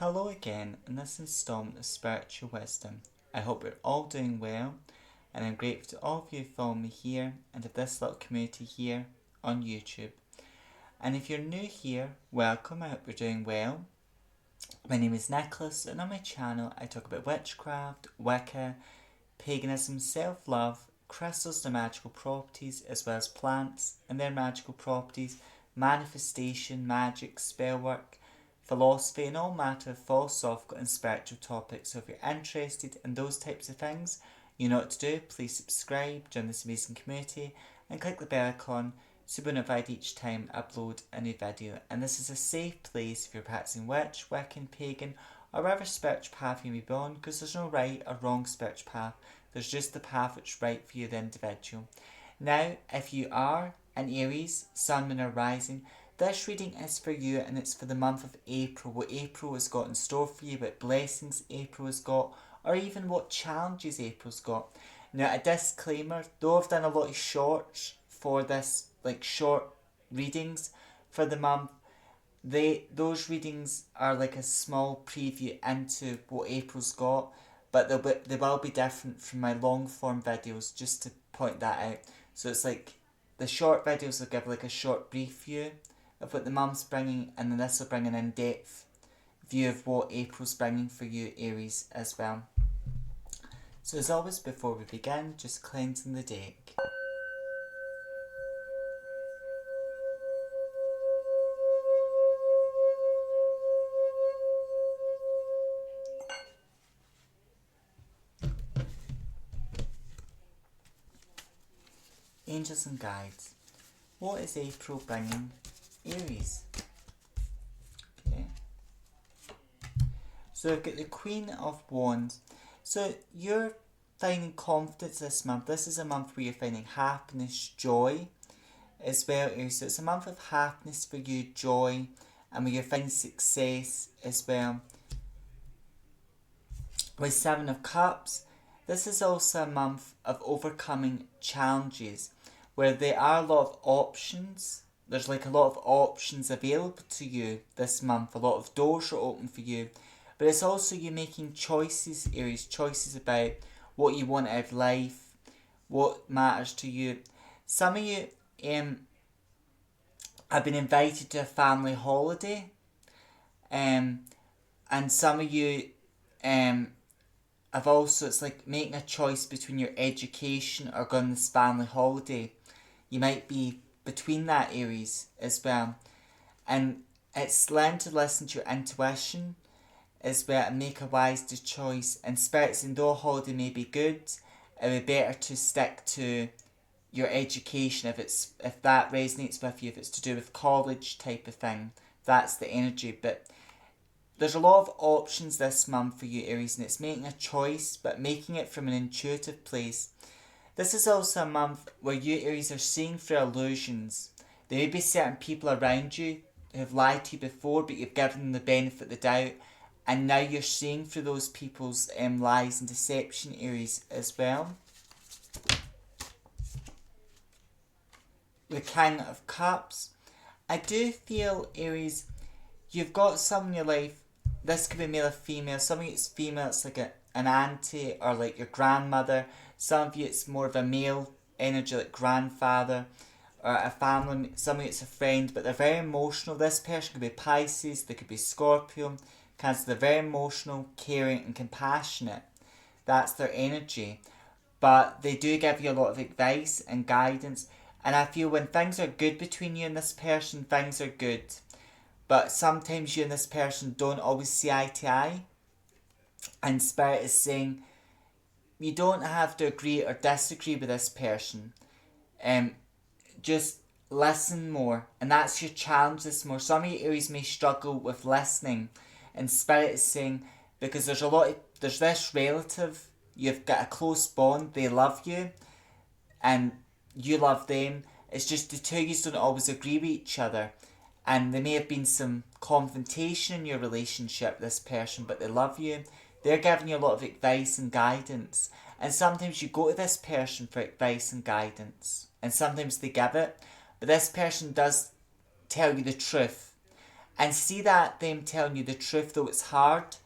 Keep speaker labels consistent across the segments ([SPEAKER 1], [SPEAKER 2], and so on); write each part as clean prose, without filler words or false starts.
[SPEAKER 1] Hello again in this installment of Spiritual Wisdom. I hope you're all doing well, and I'm grateful to all of you following me here and of this little community here on YouTube. And if you're new here, welcome, I hope you're doing well. My name is Nicholas, and on my channel I talk about witchcraft, Wicca, paganism, self-love, crystals and their magical properties, as well as plants and their magical properties, manifestation, magic, spellwork, philosophy, and all matter of philosophical and spiritual topics. So if you're interested in those types of things, you know what to do. Please subscribe, join this amazing community, and click the bell icon so you'll be notified each time I upload a new video. And this is a safe place if you're practicing witch, Wiccan, pagan, or whatever spiritual path you may be on, because there's no right or wrong spiritual path. There's just the path which right for you, the individual. Now, if you are an Aries, Sun, Moon, or Rising, this reading is for you, and it's for the month of April. What April has got in store for you, what blessings April has got, or even what challenges April's got. Now, a disclaimer, though I've done a lot of shorts for this, like short readings for the month, those readings are like a small preview into what April's got, but they will be different from my long form videos, just to point that out. So it's like the short videos will give like a short brief view of what the month's bringing, and then this will bring an in-depth view of what April's bringing for you, Aries, as well. So as always, before we begin, just cleansing the deck. Angels and guides. What is April bringing Aries? Okay. So we've got the Queen of Wands. So you're finding confidence this month. This is a month where you're finding happiness, joy as well, Aries. So it's a month of happiness for you, joy, and where you're finding success as well. With Seven of Cups, this is also a month of overcoming challenges where there are a lot of options. There's like a lot of options available to you this month. A lot of doors are open for you. But it's also you making choices, Aries. Choices about what you want out of life, what matters to you. Some of you have been invited to a family holiday. And some of you have also, it's like making a choice between your education or going on this family holiday. You might be between that, Aries, as well. And it's learn to listen to your intuition as well and make a wise choice. And spirits, and though a holiday may be good, it would be better to stick to your education if that resonates with you, if it's to do with college type of thing. That's the energy. But there's a lot of options this month for you, Aries, and it's making a choice, but making it from an intuitive place. This is also a month where you, Aries, are seeing through illusions. There may be certain people around you who have lied to you before, but you've given them the benefit of the doubt, and now you're seeing through those people's lies and deception, Aries, as well. The King of Cups. I do feel, Aries, you've got someone in your life. This could be male or female. Some of you it's female, it's like an auntie or like your grandmother. Some of you it's more of a male energy, like grandfather or a family. Some of you it's a friend, but they're very emotional. This person could be Pisces, they could be Scorpio, Cancer. They're very emotional, caring and compassionate. That's their energy. But they do give you a lot of advice and guidance. And I feel when things are good between you and this person, things are good. But sometimes you and this person don't always see eye to eye. And Spirit is saying, you don't have to agree or disagree with this person. Just listen more. And that's your challenge this more. Some of you Aries may struggle with listening. And Spirit is saying, because there's this relative, you've got a close bond, they love you, and you love them. It's just the two of you don't always agree with each other. And there may have been some confrontation in your relationship with this person, but they love you. They're giving you a lot of advice and guidance. And sometimes you go to this person for advice and guidance. And sometimes they give it. But this person does tell you the truth. And see that them telling you the truth, though it's hard,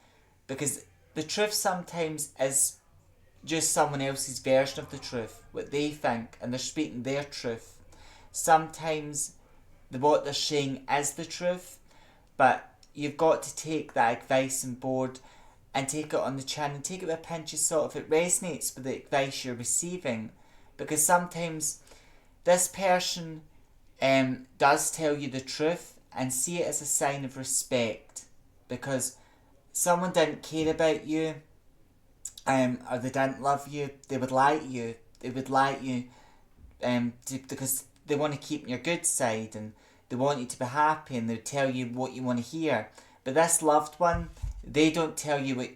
[SPEAKER 1] because the truth sometimes is just someone else's version of the truth, what they think, and they're speaking their truth. Sometimes what they're saying is the truth, but you've got to take that advice on board and take it on the chin and take it with a pinch of salt if it resonates with the advice you're receiving. Because sometimes this person does tell you the truth, and see it as a sign of respect, because someone didn't care about you, or they didn't love you, they would lie to you. They would lie to you because they want to keep your good side, and they want you to be happy, and they tell you what you want to hear. But this loved one, they don't tell you what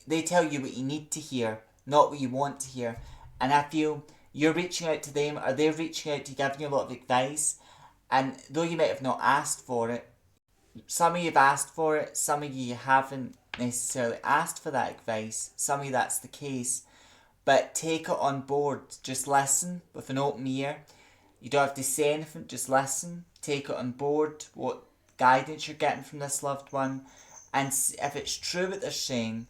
[SPEAKER 1] they tell you what you need to hear, not what you want to hear. And I feel you're reaching out to them, or they're reaching out to giving you a lot of advice. And though you might have not asked for it, some of you have asked for it, some of you haven't necessarily asked for that advice. Some of you that's the case. But take it on board. Just listen with an open ear. You don't have to say anything, just listen. Take it on board, what guidance you're getting from this loved one. And if it's true what they're saying,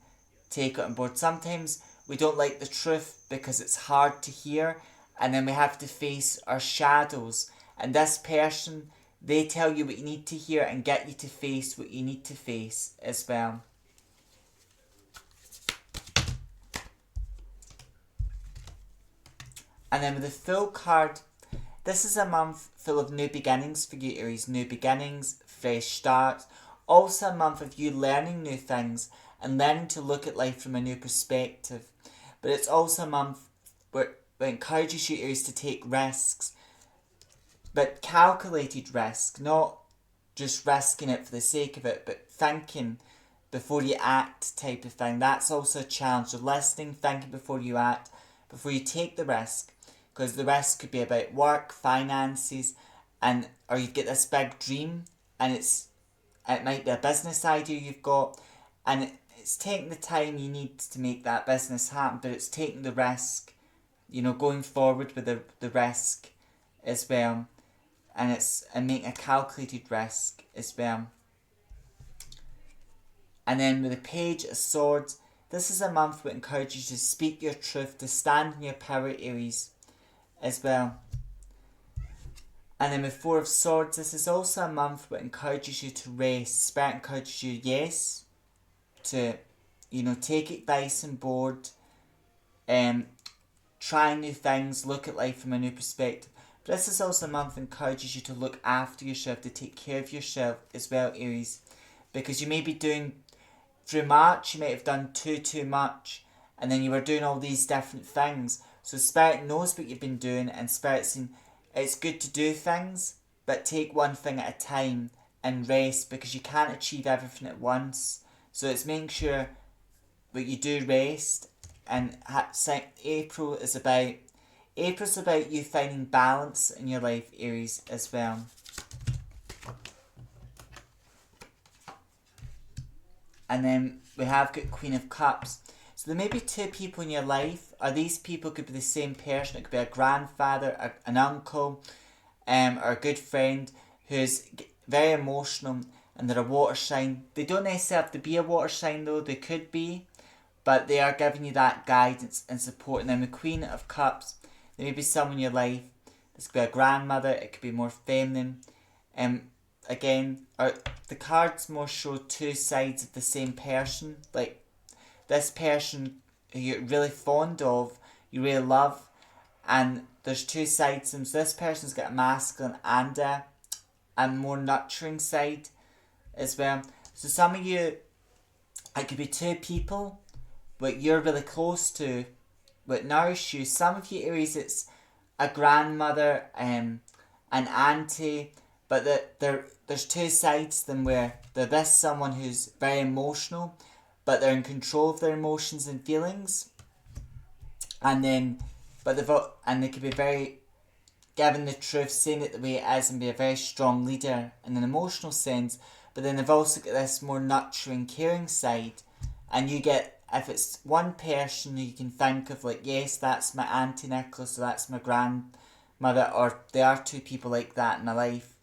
[SPEAKER 1] take it on board. Sometimes we don't like the truth because it's hard to hear, and then we have to face our shadows. And this person, they tell you what you need to hear and get you to face what you need to face as well. And then with the Fool card, this is a month full of new beginnings for you, Aries. New beginnings, fresh starts. Also a month of you learning new things and learning to look at life from a new perspective. But it's also a month where it encourages you, Aries, to take risks. But calculated risk, not just risking it for the sake of it, but thinking before you act type of thing. That's also a challenge. So listening, thinking before you act, before you take the risk. Because the risk could be about work, finances, and or you get this big dream, and it might be a business idea you've got, and it's taking the time you need to make that business happen, but it's taking the risk, going forward with the risk as well, and making a calculated risk as well. And then with the Page of Swords, this is a month that encourages you to speak your truth, to stand in your power, Aries, as well. And then with Four of Swords, this is also a month that encourages you to rest. Spirit encourages you, yes, to, take advice on board, try new things, look at life from a new perspective. But this is also a month that encourages you to look after yourself, to take care of yourself as well, Aries. Because you may be doing, through March, you might have done too much, and then you were doing all these different things. So Spirit knows what you've been doing, and Spirit's saying it's good to do things, but take one thing at a time and rest, because you can't achieve everything at once. So it's making sure that you do rest. And April's about you finding balance in your life, Aries, as well. And then we have got Queen of Cups. So there may be two people in your life, or these people could be the same person. It could be a grandfather, an uncle, or a good friend who's very emotional, and they're a water sign. They don't necessarily have to be a water sign though, they could be, but they are giving you that guidance and support. And then the Queen of Cups, there may be someone in your life. This could be a grandmother, it could be more feminine. Again, the cards more show two sides of the same person. Like, this person who you're really fond of, you really love, and there's two sides to them. So this person's got a masculine and a more nurturing side as well. So some of you, it could be two people what you're really close to, what nourish you. Some of you, Aries, it's a grandmother, an auntie, but there's two sides to them where they're this someone who's very emotional, but they're in control of their emotions and feelings, and then, and they could be very giving the truth, saying it the way it is, and be a very strong leader in an emotional sense. But then they've also got this more nurturing, caring side, and you get, if it's one person who you can think of, like, yes, that's my Auntie Nicholas, or that's my grandmother, or there are two people like that in my life.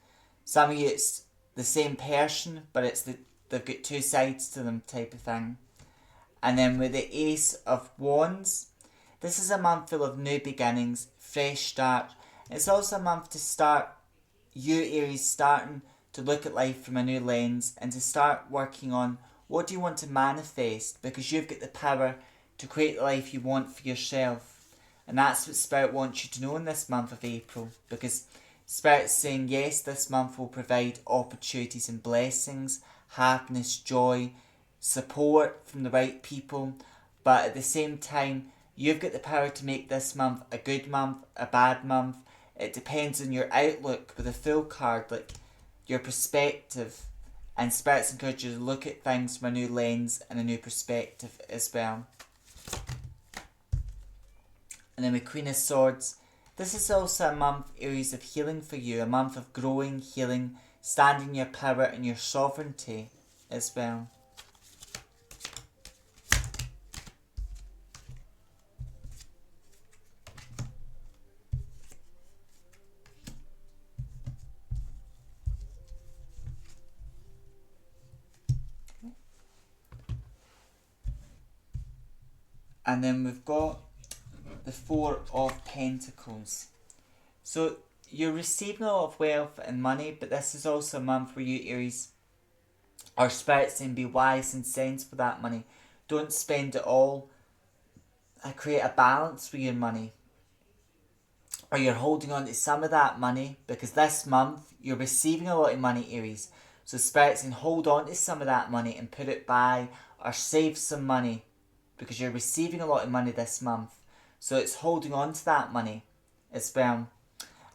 [SPEAKER 1] Some of you, it's the same person, but they've got two sides to them type of thing. And then with the Ace of Wands, this is a month full of new beginnings, fresh start. It's also a month to start, you Aries, starting to look at life from a new lens and to start working on what do you want to manifest, because you've got the power to create the life you want for yourself. And that's what Spirit wants you to know in this month of April, because Spirit's saying yes, this month will provide opportunities and blessings, happiness, joy, support from the right people, but at the same time you've got the power to make this month a good month, a bad month. It depends on your outlook with a full card, like your perspective. And Spirit's encourage you to look at things from a new lens and a new perspective as well. And then with Queen of Swords, this is also a month, Aries, of healing for you. A month of growing, healing, standing your power and your sovereignty as well. And then we've got the Four of Pentacles. So you're receiving a lot of wealth and money, but this is also a month where you, Aries, are Spirit saying be wise and sensible with that money. Don't spend it all. Create a balance with your money. Or you're holding on to some of that money, because this month you're receiving a lot of money, Aries. So Spirit's saying hold on to some of that money and put it by, or save some money, because you're receiving a lot of money this month. So it's holding on to that money as well.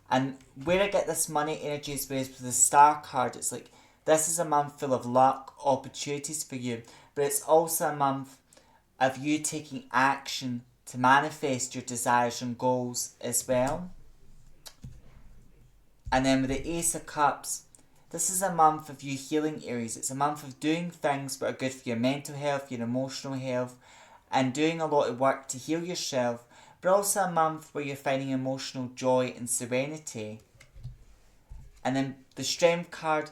[SPEAKER 1] And where I get this money energy is with the Star card. It's like this is a month full of luck, opportunities for you, but it's also a month of you taking action to manifest your desires and goals as well. And then with the Ace of Cups, this is a month of you healing, Aries. It's a month of doing things that are good for your mental health, your emotional health, and doing a lot of work to heal yourself, but also a month where you're finding emotional joy and serenity. And then the Strength card,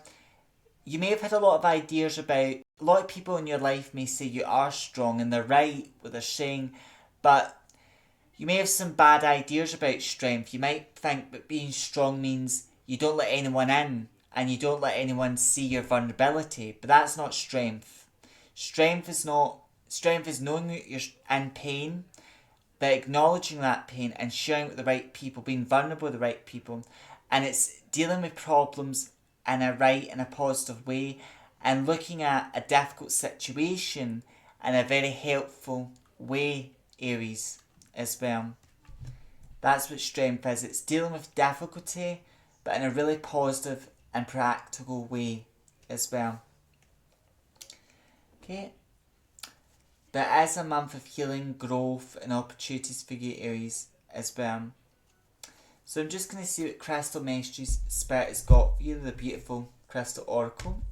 [SPEAKER 1] you may have had a lot of ideas about, a lot of people in your life may say you are strong, and they're right what they're saying, but you may have some bad ideas about strength. You might think that being strong means you don't let anyone in, and you don't let anyone see your vulnerability, but that's not strength. Strength is knowing that you're in pain, but acknowledging that pain and sharing it with the right people, being vulnerable with the right people. And it's dealing with problems in a right and a positive way, and looking at a difficult situation in a very helpful way, Aries, as well. That's what strength is. It's dealing with difficulty, but in a really positive and practical way as well. Okay. But it is a month of healing, growth, and opportunities for you, Aries, as well. So I'm just going to see what crystal messages Spirit has got for you, the beautiful crystal oracle.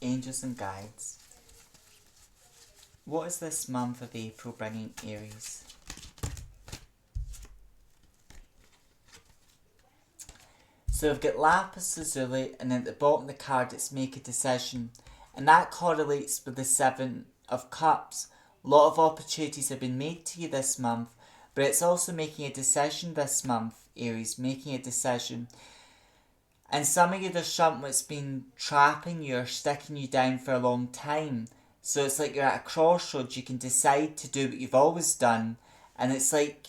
[SPEAKER 1] Angels and guides. What is this month of April bringing, Aries? So we've got lapis lazuli, and then at the bottom of the card it's make a decision, and that correlates with the Seven of Cups. A lot of opportunities have been made to you this month, but it's also making a decision this month, Aries, making a decision. And some of you, there's something that's been trapping you or sticking you down for a long time. So it's like you're at a crossroads. You can decide to do what you've always done, and it's like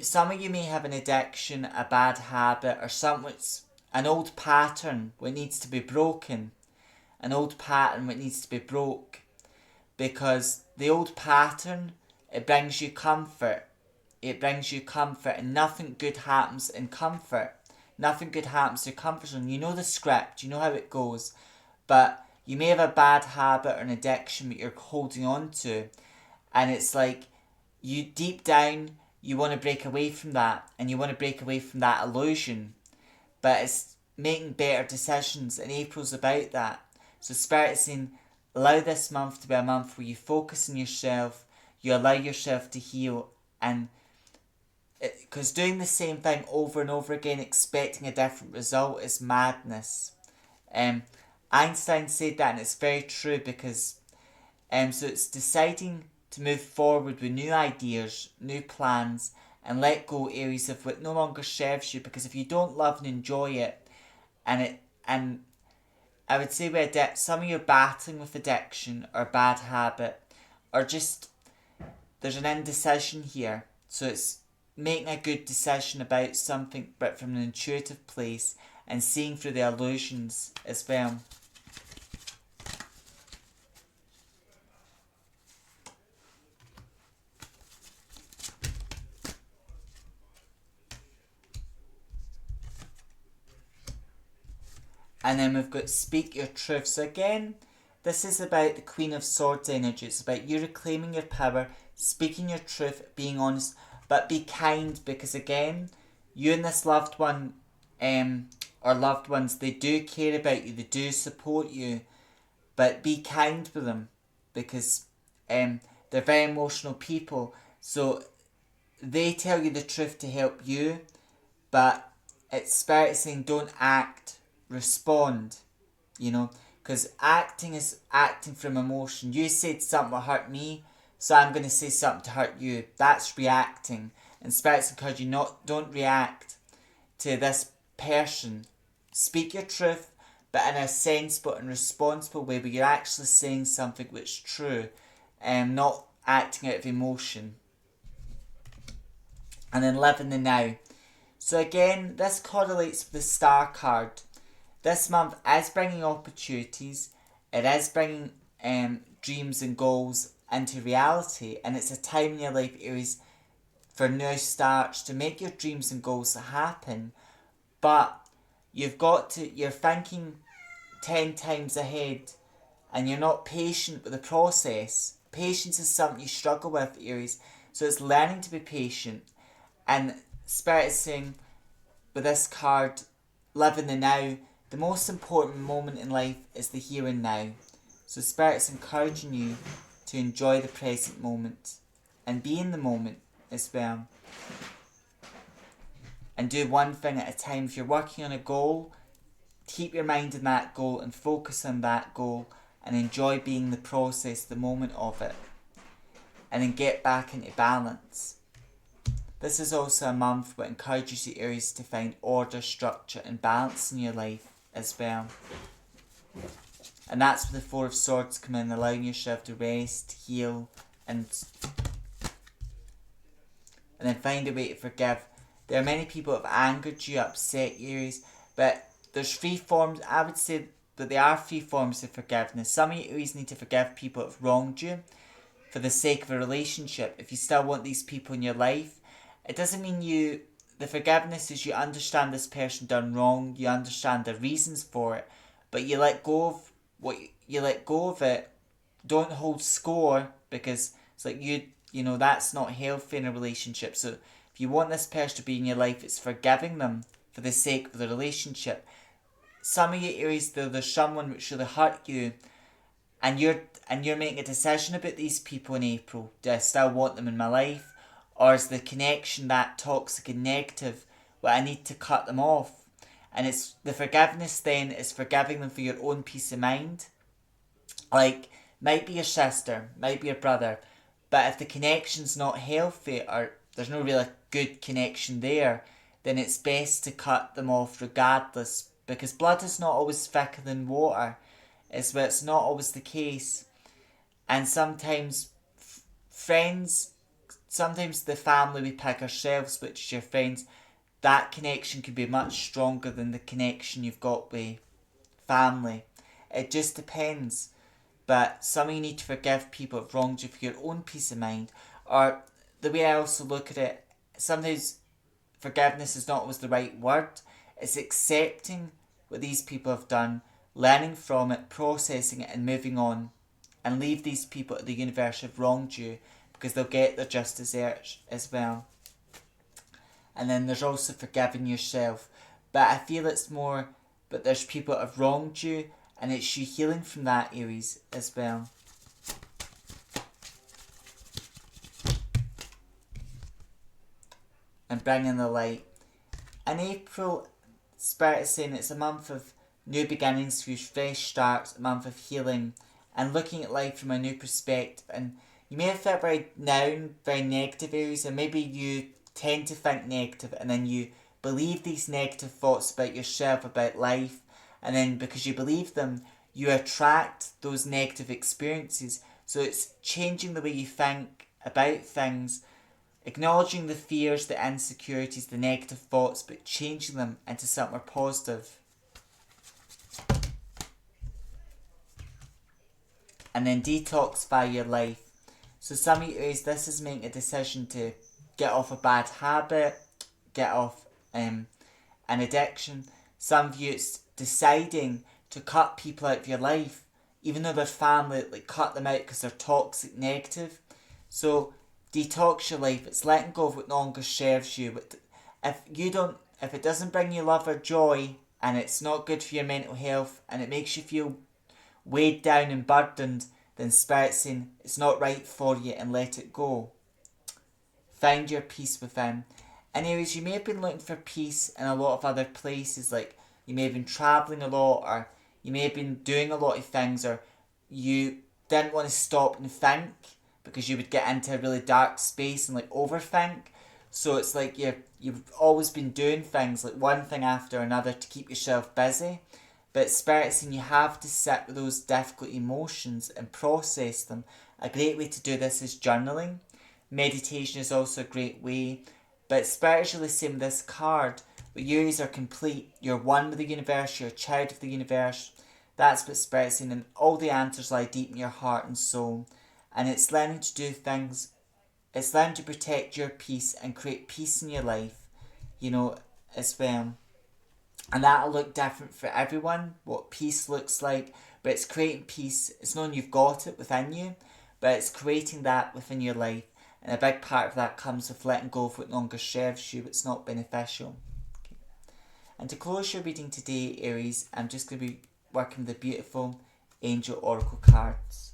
[SPEAKER 1] some of you may have an addiction, a bad habit, or something that's an old pattern that needs to be broken. An old pattern that needs to be broke. Because the old pattern, it brings you comfort. It brings you comfort, and nothing good happens in comfort. Nothing good happens to comfort zone. You know the script, you know how it goes. But you may have a bad habit or an addiction that you're holding on to. And it's like, you deep down, you want to break away from that. And you want to break away from that illusion. But it's making better decisions. And April's about that. So Spirit is saying, allow this month to be a month where you focus on yourself, you allow yourself to heal, and because doing the same thing over and over again, expecting a different result, is madness. Um, Einstein said that, and it's very true because so it's deciding to move forward with new ideas, new plans, and let go areas of what no longer serves you. Because if you don't love and enjoy it, and I would say with some of you are battling with addiction or bad habit, or just there's an indecision here. So it's making a good decision about something, but from an intuitive place and seeing through the illusions as well. And then we've got speak your truth. So again, this is about the Queen of Swords energy. It's about you reclaiming your power, speaking your truth, being honest, but be kind, because again, you and this loved one, or loved ones, they do care about you, they do support you, but be kind with them, because they're very emotional people. So they tell you the truth to help you, but it's Spirit saying don't act, respond, you know, because acting is acting from emotion. You said something will hurt me, so I'm going to say something to hurt you. That's reacting. And Spirit's encouraging you don't react to this person. Speak your truth, but in a sensible and responsible way where you're actually saying something which is true and not acting out of emotion. And then live in the now. So again, this correlates with the Star card. This month is bringing opportunities. It is bringing dreams and goals into reality. And it's a time in your life, Aries, for new starts to make your dreams and goals happen. But you're thinking 10 times ahead and you're not patient with the process. Patience is something you struggle with, Aries. So it's learning to be patient. And Spirit is saying, with this card, live in the now. The most important moment in life is the here and now. So Spirit's encouraging you to enjoy the present moment and be in the moment as well. And do one thing at a time. If you're working on a goal, keep your mind on that goal and focus on that goal and enjoy being the process, the moment of it. And then get back into balance. This is also a month that encourages you, Aries, to find order, structure and balance in your life as well. And that's where the Four of Swords come in, allowing yourself to rest, heal, and then find a way to forgive. There are many people who have angered you, upset you, Aries, but there's three forms. I would say that there are three forms of forgiveness. Some of you, Aries, need to forgive people who have wronged you for the sake of a relationship. If you still want these people in your life, it doesn't mean the forgiveness is you understand this person done wrong, you understand the reasons for it, but you let go of you let go of it. Don't hold score, because it's like you know that's not healthy in a relationship. So if you want this person to be in your life, it's forgiving them for the sake of the relationship. Some of you, Aries, there's someone which really hurt you, and you're making a decision about these people in April. Do I still want them in my life? Or is the connection that toxic and negative where I need to cut them off? And it's the forgiveness then is forgiving them for your own peace of mind. Like, might be your sister, might be your brother, but if the connection's not healthy or there's no really good connection there, then it's best to cut them off regardless, because blood is not always thicker than water. It's not always the case. And sometimes friends, sometimes the family we pick ourselves, which is your friends, that connection can be much stronger than the connection you've got with family. It just depends. But some of you need to forgive people who've wronged you for your own peace of mind. Or the way I also look at it, sometimes forgiveness is not always the right word. It's accepting what these people have done, learning from it, processing it and moving on. And leave these people at the universe who've wronged you, because they'll get their just desserts as well. And then there's also forgiving yourself. But I feel it's more, but there's people that have wronged you and it's you healing from that, Aries, as well. And bringing the light. In April, Spirit is saying it's a month of new beginnings for you, fresh starts, a month of healing and looking at life from a new perspective. And you may have felt very down, very negative, Aries, and maybe you tend to think negative and then you believe these negative thoughts about yourself, about life, and then because you believe them, you attract those negative experiences. So it's changing the way you think about things, acknowledging the fears, the insecurities, the negative thoughts, but changing them into something more positive. And then detoxify your life. So some of you Aries, this is making a decision to get off a bad habit, get off an addiction. Some of you it's deciding to cut people out of your life, even though they're family, like cut them out because they're toxic, negative. So detox your life. It's letting go of what no longer serves you. But if it doesn't bring you love or joy, and it's not good for your mental health, and it makes you feel weighed down and burdened, then Spirit's saying it's not right for you and let it go. Find your peace within. And Aries, you may have been looking for peace in a lot of other places, like you may have been travelling a lot, or you may have been doing a lot of things, or you didn't want to stop and think because you would get into a really dark space and like overthink. So it's like you've always been doing things, like one thing after another to keep yourself busy. But Spirit's saying you have to sit with those difficult emotions and process them. A great way to do this is journaling. Meditation is also a great way. But Spirit is really saying this card, but you are complete. You're one with the universe. You're a child of the universe. That's what Spirit's saying. And all the answers lie deep in your heart and soul. And it's learning to do things. It's learning to protect your peace and create peace in your life, as well. And that'll look different for everyone, what peace looks like. But it's creating peace. It's knowing you've got it within you, but it's creating that within your life. And a big part of that comes with letting go of what no longer serves you, it's not beneficial. Okay. And to close your reading today, Aries, I'm just going to be working with the beautiful Angel Oracle cards.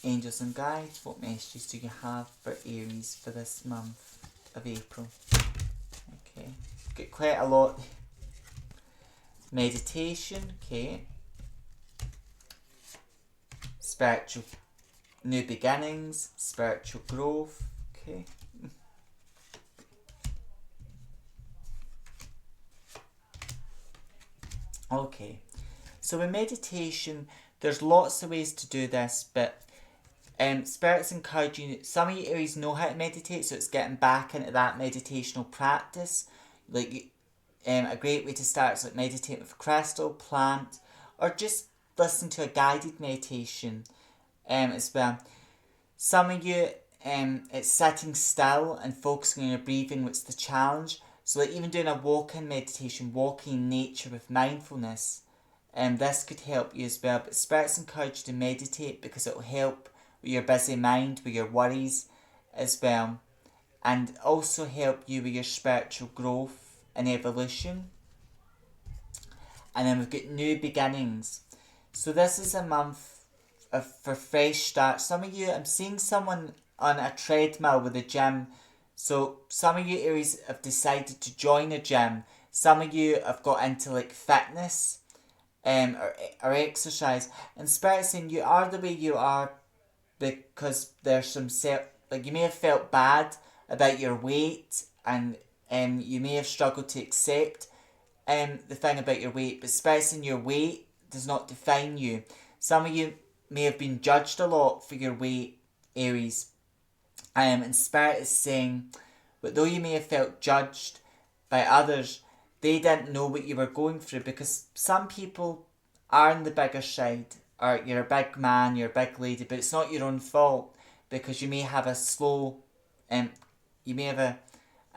[SPEAKER 1] Angels and guides, what messages do you have for Aries for this month of April? Okay, get quite a lot. Meditation, okay. Spiritual new beginnings, spiritual growth, okay. Okay, so in meditation, there's lots of ways to do this, but Spirit's encouraging you. Some of you Aries know how to meditate, so it's getting back into that meditational practice. Like, a great way to start is like meditating with a crystal, plant, or just listen to a guided meditation as well. Some of you, it's sitting still and focusing on your breathing, which is the challenge. So like even doing a walk-in meditation, walking in nature with mindfulness, this could help you as well. But Spirit's encourage you to meditate because it will help with your busy mind, with your worries as well, and also help you with your spiritual growth and evolution. And then we've got new beginnings. So this is a month for fresh starts. Some of you, I'm seeing someone on a treadmill with a gym. So some of you Aries have decided to join a gym. Some of you have got into like fitness or exercise. And Spirit's saying you are the way you are because there's some you may have felt bad about your weight, and you may have struggled to accept the thing about your weight, but Spirit's saying your weight does not define you. Some of you may have been judged a lot for your weight, Aries, and Spirit is saying, but though you may have felt judged by others, they didn't know what you were going through, because some people are on the bigger side, or you're a big man, you're a big lady, but it's not your own fault, because you may have a slow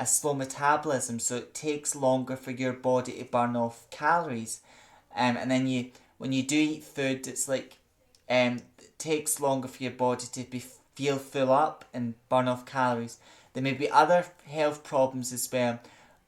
[SPEAKER 1] slow metabolism, so it takes longer for your body to burn off calories, and then when you do eat food, it's like it takes longer for your body to be feel full up and burn off calories. There may be other health problems as well,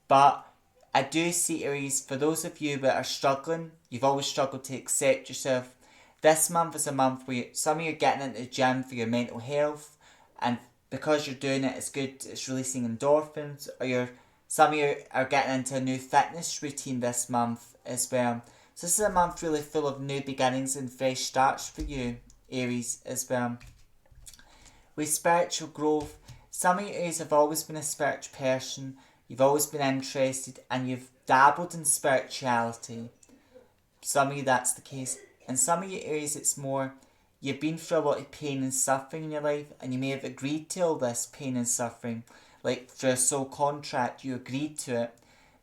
[SPEAKER 1] but I do see, Aries, for those of you that are struggling, you've always struggled to accept yourself. This month is a month where some of you are getting into the gym for your mental health, and because you're doing it, it's good. It's releasing endorphins, or some of you are getting into a new fitness routine this month as well. So this is a month really full of new beginnings and fresh starts for you, Aries, as well. With spiritual growth, some of you Aries have always been a spiritual person. You've always been interested, and you've dabbled in spirituality. Some of you that's the case, and some of you Aries it's more you've been through a lot of pain and suffering in your life, and you may have agreed to all this pain and suffering, like through a soul contract. You agreed to it,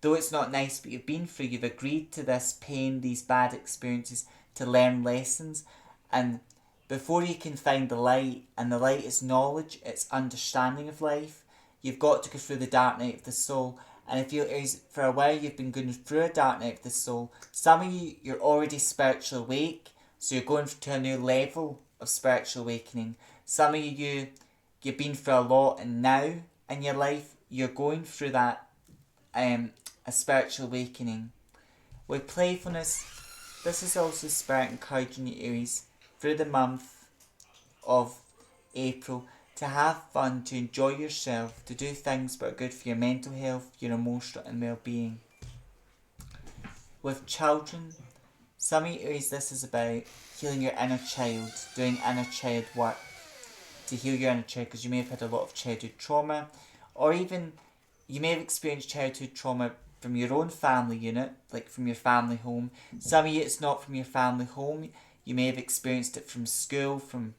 [SPEAKER 1] though it's not nice, but you've agreed to this pain, these bad experiences, to learn lessons. And before you can find the light, and the light is knowledge, it's understanding of life, you've got to go through the dark night of the soul. And if you, for a while you've been going through a dark night of the soul, some of you, you're already spiritually awake, so you're going to a new level of spiritual awakening. Some of you, you've been through a lot, and now in your life, you're going through that, a spiritual awakening. With playfulness, this is also Spirit encouraging you, Aries, through the month of April, to have fun, to enjoy yourself, to do things that are good for your mental health, your emotional and well-being. With children, some of you Aries, this is about healing your inner child, doing inner child work to heal your inner child, because you may have had a lot of childhood trauma, or even you may have experienced childhood trauma from your own family unit, like from your family home. Some of you it's not from your family home. You may have experienced it from school, from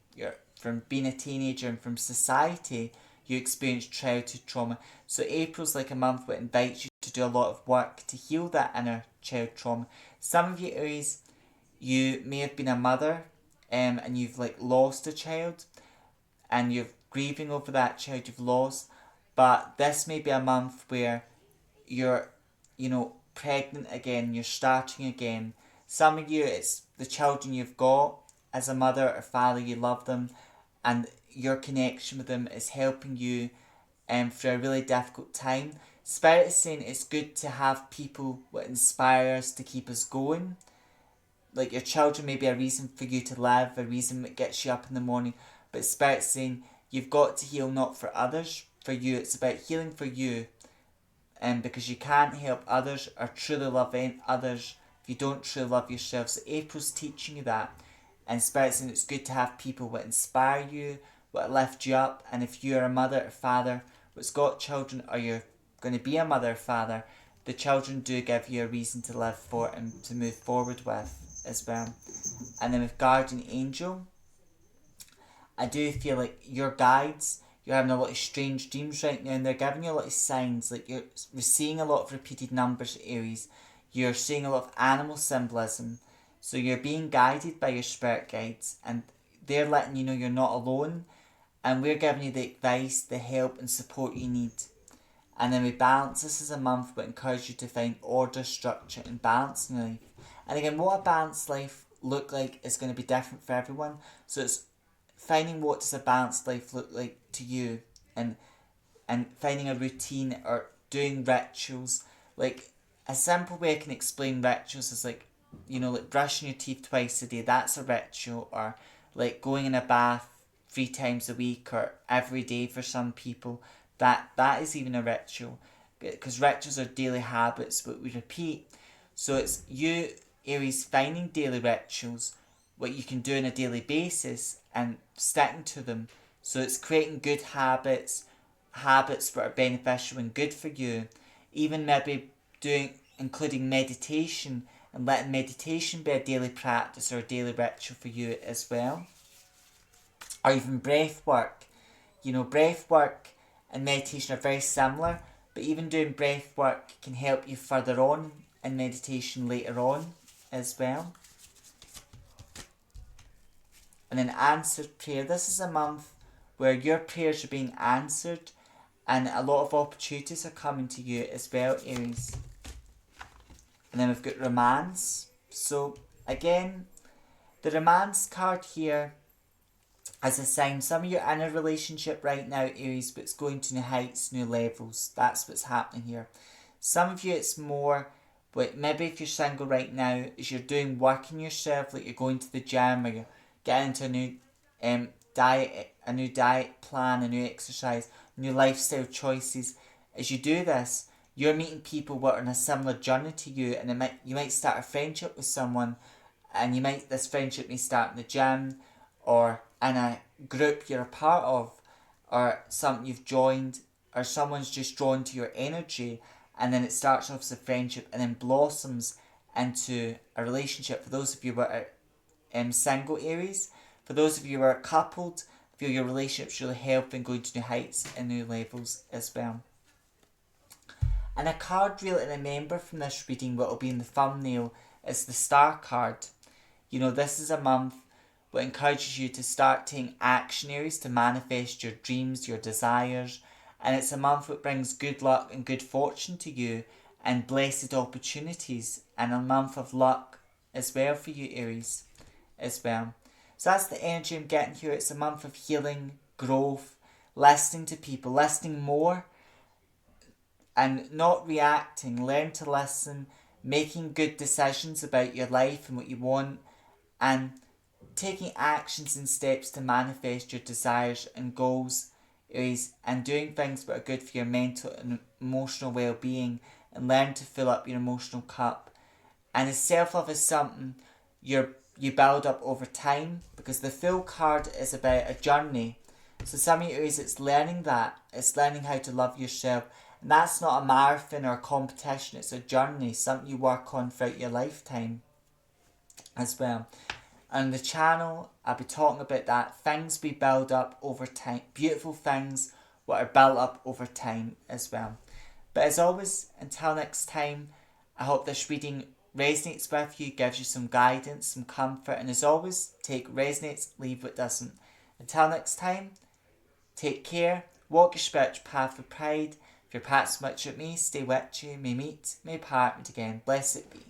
[SPEAKER 1] being a teenager, and from society. You experienced childhood trauma. So April's like a month that invites you to do a lot of work to heal that inner child trauma. Some of you Aries, you may have been a mother, and you've like lost a child, and you're grieving over that child you've lost. But this may be a month where you're, pregnant again, you're starting again. Some of you, it's the children you've got. As a mother or father, you love them, and your connection with them is helping you through a really difficult time. Spirit is saying it's good to have people that inspire us to keep us going. Like your children may be a reason for you to live, a reason that gets you up in the morning. But Spirit's saying you've got to heal not for others, for you. It's about healing for you. Because you can't help others or truly love others if you don't truly love yourself. So April's teaching you that. And Spirit's saying it's good to have people that inspire you, that lift you up. And if you're a mother or father that's got children, or you're going to be a mother or father, the children do give you a reason to live for and to move forward with as well. And then with Guardian Angel, I do feel like your guides, you're having a lot of strange dreams right now, and they're giving you a lot of signs. Like you're seeing a lot of repeated numbers, Aries. You're seeing a lot of animal symbolism. So you're being guided by your spirit guides, and they're letting you know you're not alone, and we're giving you the advice, the help and support you need. And then with balance, this is a month that encourages you to find order, structure and balance in life. And again, what a balanced life look like is going to be different for everyone. So it's finding what does a balanced life look like to you, and finding a routine or doing rituals. Like a simple way I can explain rituals is like, like brushing your teeth twice a day, that's a ritual. Or like going in a bath 3 times a week or every day for some people, that is even a ritual, because rituals are daily habits but we repeat. So it's you Aries finding daily rituals, what you can do on a daily basis and sticking to them. So it's creating good habits that are beneficial and good for you. Even maybe including meditation, and letting meditation be a daily practice or a daily ritual for you as well. Or even breath work. Breath work and meditation are very similar, but even doing breath work can help you further on in meditation later on as well. And then answered prayer. This is a month where your prayers are being answered, and a lot of opportunities are coming to you as well, Aries. And then we've got romance. So again, the romance card here as a sign, some of you are in a relationship right now, Aries, but it's going to new heights, new levels. That's what's happening here. Some of you, it's more, but maybe if you're single right now, is you're doing work in yourself, like you're going to the gym or you're getting into a new diet plan, a new exercise, new lifestyle choices. As you do this, you're meeting people what are on a similar journey to you, and you might start a friendship with someone, and this friendship may start in the gym or in a group you're a part of, or something you've joined, or someone's just drawn to your energy, and then it starts off as a friendship and then blossoms into a relationship. For those of you who are single, Aries, for those of you who are coupled, feel your relationship's really healthy and going to new heights and new levels as well. And a card really to remember from this reading, what will be in the thumbnail, is the Star card. You know, this is a month what encourages you to start taking action, Aries, to manifest your dreams, your desires. And it's a month that brings good luck and good fortune to you and blessed opportunities, and a month of luck as well for you, Aries, as well. So that's the energy I'm getting here. It's a month of healing, growth, listening to people, listening more and not reacting. Learn to listen, making good decisions about your life and what you want, and taking actions and steps to manifest your desires and goals, Aries, and doing things that are good for your mental and emotional well-being, and learn to fill up your emotional cup. And self-love is something you build up over time, because the Fool card is about a journey. So some of you, Aries, it's learning that. It's learning how to love yourself. And that's not a marathon or a competition, it's a journey, something you work on throughout your lifetime as well. On the channel, I'll be talking about that. Things we build up over time. Beautiful things what are built up over time as well. But as always, until next time, I hope this reading resonates with you, gives you some guidance, some comfort. And as always, take resonates, leave what doesn't. Until next time, take care. Walk your spiritual path with pride. If your path's much with me, stay with you. May meet, may part, meet again. Blessed be.